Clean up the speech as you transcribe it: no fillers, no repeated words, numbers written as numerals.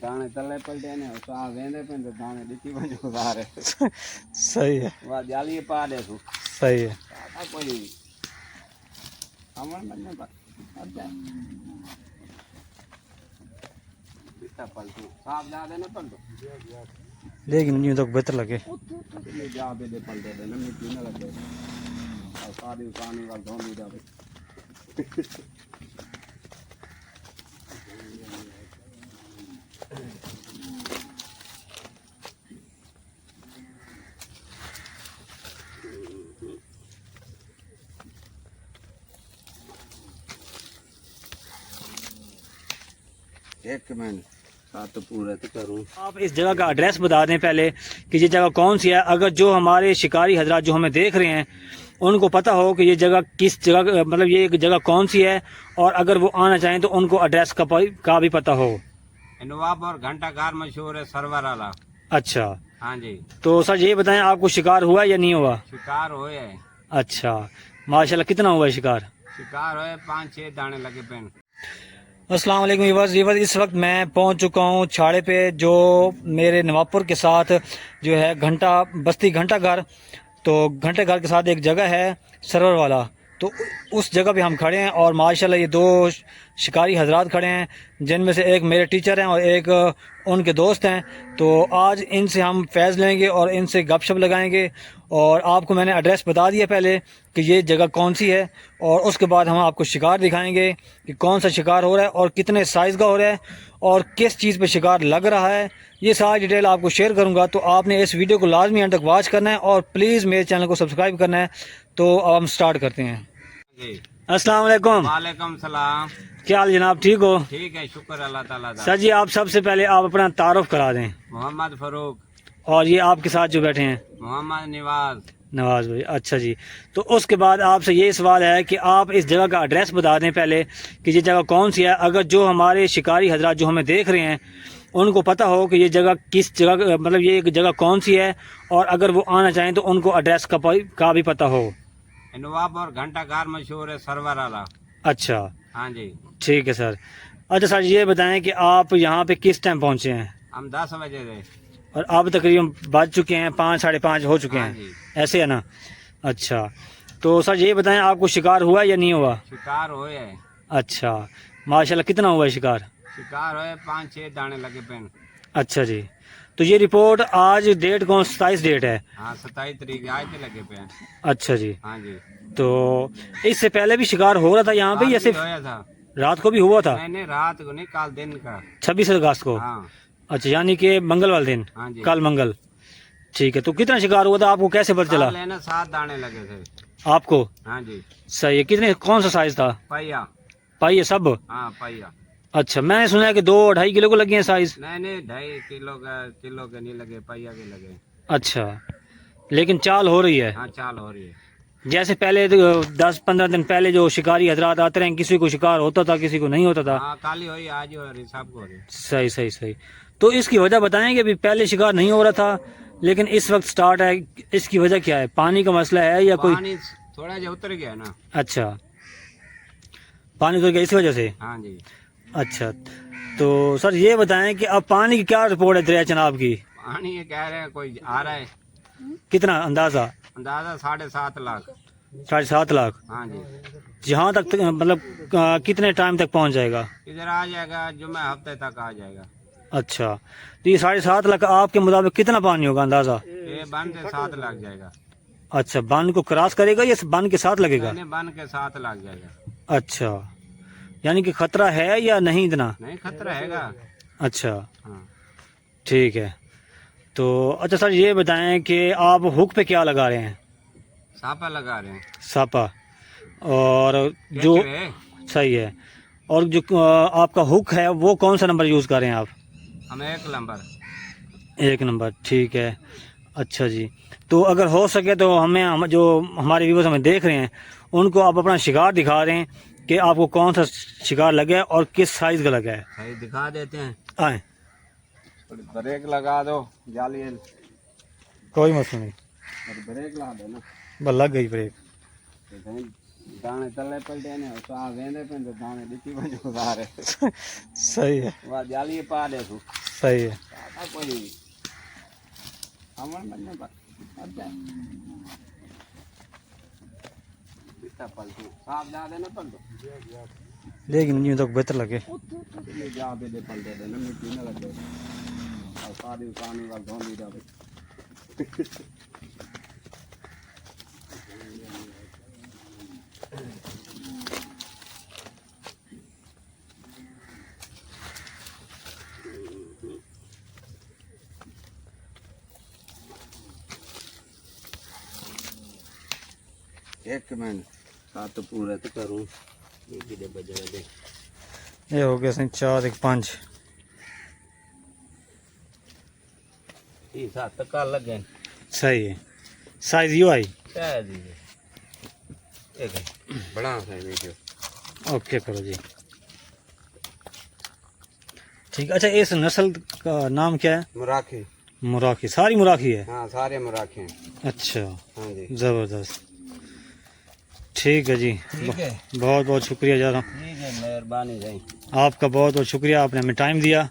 दाने तले पलटे ने सा वेंदे पे तो दाने दिखी वजो बाहर है। सही है, वा जाली पा दे तू सही है। आ कोई हमन में बस अच्छा कितना पलटू साफ जा देने पलटू लेकिन यूं तो बेहतर लगे। ले जा दे पलटे दे ना मिट्टी ना लगे और सारी पानी वाल धो ली जावे एक मिनट साथ पूरे तो करूं। आप इस जगह का एड्रेस बता दें पहले कि ये जगह कौन सी है, अगर जो हमारे शिकारी हजरात जो हमें देख रहे हैं उनको पता हो कि ये जगह किस जगह मतलब ये जगह कौन सी है, और अगर वो आना चाहें तो उनको एड्रेस का भी पता हो। नवाबपुर घंटा घर मशहूर है सरवर वाला। अच्छा, हाँ जी। तो सर ये बताएं आपको शिकार हुआ या नहीं हुआ? शिकार हुए है। अच्छा, माशाल्लाह। कितना हुआ है शिकार? शिकार हुए 5-6 दाने लगे पेन। अस्सलाम वालेकुम व्यूअर्स, इस वक्त मैं पहुंच चुका हूं छाड़े पे, जो मेरे नवाबपुर के साथ जो है घंटा बस्ती घंटा घर, तो घंटे घर के साथ एक जगह है सरवर वाला, तो उस जगह पे हम खड़े हैं और माशाल्लाह ये दो शिकारी हजरात खड़े हैं, जिनमें से एक मेरे टीचर हैं और एक उनके दोस्त हैं। तो आज इनसे हम फैज़ लेंगे और इनसे गपशप लगाएंगे, और आपको मैंने एड्रेस बता दिया पहले कि ये जगह कौन सी है, और उसके बाद हम आपको शिकार दिखाएंगे कि कौन सा शिकार हो रहा है और कितने साइज़ का हो रहा है और किस चीज़ पे शिकार लग रहा है। ये सारी डिटेल आपको शेयर करूंगा, तो आपने इस वीडियो को लाजमी अंत तक वॉच करना है और प्लीज़ मेरे चैनल को सब्सक्राइब करना है। तो अब हम स्टार्ट करते हैं जी। अस्सलाम वालेकुम। वालेकुम सलाम। क्या हाल जनाब, ठीक हो? ठीक है, शुक्र अल्लाह ताला दा। सर जी, आप सबसे पहले आप अपना तारुफ करा दें। मोहम्मद फारूक। और ये आपके साथ जो बैठे हैं? मोहम्मद निवाज। नवाज भाई। अच्छा जी, तो उसके बाद आपसे ये सवाल है कि आप इस जगह का एड्रेस बता दें पहले कि ये जगह कौन सी है, अगर जो हमारे शिकारी हजरात जो हमें देख रहे हैं उनको पता हो कि ये जगह किस जगह मतलब ये जगह कौन सी है, और अगर वो आना चाहें तो उनको एड्रेस का भी पता हो। नवाबपुर घंटा घर मशहूर है सरवर वाला। अच्छा, हाँ जी। ठीक है सर। अच्छा सर, ये बताएं कि आप यहाँ पे किस टाइम पहुँचे हैं? हम 10 बजे थे और अब तकरीबन बज चुके हैं 5 साढ़े 5 हो चुके हाँ हैं, जी। ऐसे है ना? अच्छा, तो सर ये बताएं आपको शिकार हुआ या नहीं हुआ? शिकार हुए है। अच्छा, माशाल्लाह। कितना हुआ है शिकार? शिकार हुए 5-6 दाने लगे पेन। अच्छा जी, तो ये रिपोर्ट आज डेट कौन 27 डेट है? हाँ 27 तारीख आज के लगे पेन। अच्छा जी, हाँ जी। तो इससे पहले भी शिकार हो रहा था यहाँ पे या सिर्फ होया था? रात को भी हुआ था? नहीं रात को नहीं, कल दिन का। 26 अगस्त को? हाँ। अच्छा, यानी कि मंगल वाले दिन। हाँ जी। कल मंगल। ठीक है, तो कितना शिकार हुआ था, आपको कैसे पता चला? लेना 7 दाने लगे थे आपको? हाँ जी। सही है। कितने, कौन सा साइज था? पहिया। पाई है सब? हाँ पहिया। अच्छा, मैंने सुना है कि 2-2.5 किलो को लगे हैं साइज। नहीं 2.5 किलो के नहीं लगे, पहिया के लगे। अच्छा, लेकिन चाल हो रही है? हाँ चाल हो रही है। जैसे पहले 10-15 दिन पहले जो शिकारी हजरात आते रहे, किसी को शिकार होता था किसी को नहीं होता था। हाँ काली हुई आज हो रही, सब को हो रही। सही सही सही। तो इसकी वजह बताएं कि अभी पहले शिकार नहीं हो रहा था लेकिन इस वक्त स्टार्ट है, इसकी वजह क्या है? पानी का मसला है या कोई? पानी थोड़ा जो उतर गया ना। अच्छा, पानी उतर गया इस वजह से? हाँ जी। अच्छा, तो सर ये बताएं कि अब पानी की क्या रिपोर्ट है दरिया चनाब की? पानी ये कह रहे हैं कोई आ रहा है। कितना अंदाजा? अंदाजा 7.5 लाख। 7.5 लाख? हाँ जी। जहाँ तक मतलब कितने टाइम तक पहुँच जाएगा? इधर आ जाएगा जुम्मे हफ्ते तक आ जाएगा। अच्छा, तो ये 7.5 लाख आपके मुताबिक कितना पानी होगा अंदाजा? ये बन के 7 लग जाएगा। अच्छा, बांध को क्रॉस करेगा या बांध के साथ लगेगा? नहीं बन के 7 लग जाएगा। अच्छा, यानी कि खतरा है या नहीं इतना? नहीं खतरा हैगा। अच्छा, हाँ। ठीक है। तो अच्छा सर ये बताएं कि आप हुक पे क्या लगा रहे हैं? सापा लगा रहे हैं। सापा। और जो सही है, और जो आपका हुक है वो कौन सा नंबर यूज़ कर रहे हैं आप? हम 1 नंबर। 1 नंबर, ठीक है। अच्छा जी, तो अगर हो सके तो हम जो हमारे व्यूअर्स हमें देख रहे हैं उनको आप अपना शिकार दिखा रहे हैं कि आपको कौन सा शिकार लगा है और किस साइज का लगा है। सही दिखा देते हैं। आए, ब्रेक लगा दो जाली। कोई मसला नहीं, ब्रेक लगा दो ना। बस लग गई ब्रेक। दाने तले पलटे ने सा वेंदे पे तो दाने दिखी वजो बाहर है। सही है, वा जाली पा दे तू। सही है। सादा कोई अमन बनने पर अच्छा कितना पलटू साफ जा देना पलटू लेकिन यूं तो बेहतर लगे। ये जा दे पलटे देना मिट्टी ना लगे और सारी पानी का धो नहीं जावे एक मिनट सात पूरे तो करूं ये किधर बजे दे ये हो गया सन 4 1 5 ये सात का लगे सही है। साइज यू आई क्या जी एक बड़ा है वीडियो ओके करो जी ठीक। अच्छा इस नस्ल का नाम क्या है? मुराखी मुराखी। सारी मुराखी है? हाँ सारे मुराखे हैं अच्छा हाँ जी ज़बरदस्त ठीक है जी। ठीक है बहुत बहुत शुक्रिया जा रहा हूँ ठीक है मेहरबानी भाई आपका। बहुत बहुत शुक्रिया आपने हमें टाइम दिया।